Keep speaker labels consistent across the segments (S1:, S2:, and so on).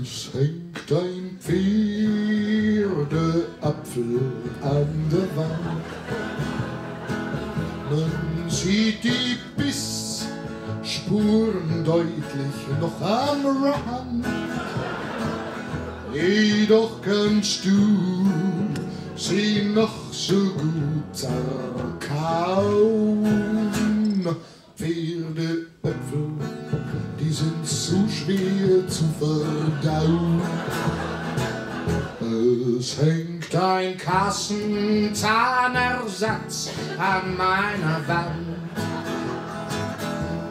S1: Es hängt ein Pferdeapfel an der Wand. Man sieht die Bissspuren deutlich noch am Rand. Jedoch kannst du sie noch so gut zerkauen. Pferdeäpfel, die sind so schwer zu verdauen. Es hängt ein Kassenzahnersatz an meiner Wand.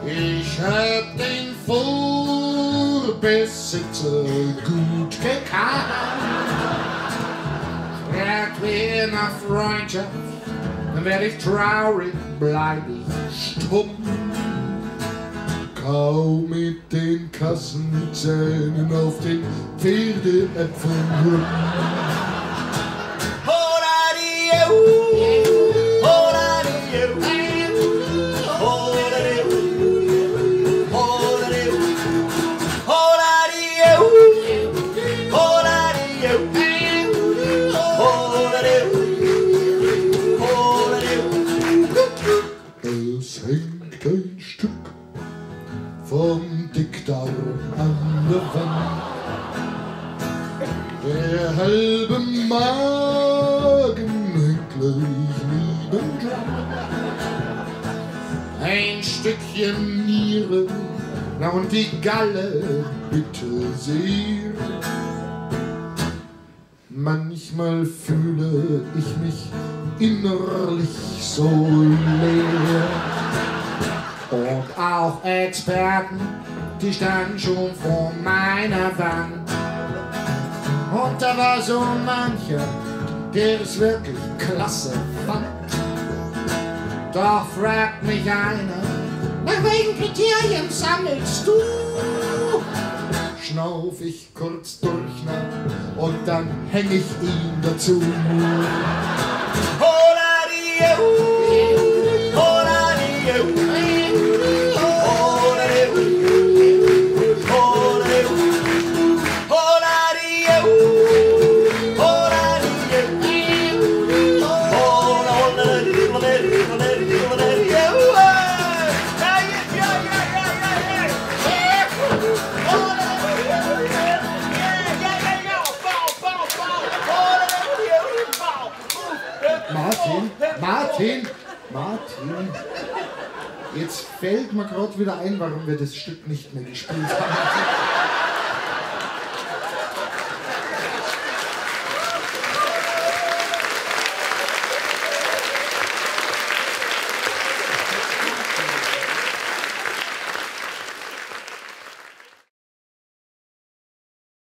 S1: Ich hab den Vorbesitzer gut gekannt. Fragt wer nach Freundschaft, dann werd ich traurig, bleib ich stumm. Kau mit den Kassenzähnen auf den Pferdeäpfeln rum. Es hängt ein Stück vom Dickdarm an der Wand. Der halbe Magen hängt gleich nebendran. Ein Stückchen Niere, na und die Galle, bitte sehr. Manchmal fühle ich mich innerlich so leer. Und auch Experten, die standen schon vor meiner Wand. Und da war so mancher, der es wirklich klasse fand. Doch fragt mich einer, nach welchen Kriterien sammelst du? Schnauf ich kurz durch und dann häng ich ihn dazu. Martin, jetzt fällt mir gerade wieder ein, warum wir das Stück nicht mehr gespielt haben.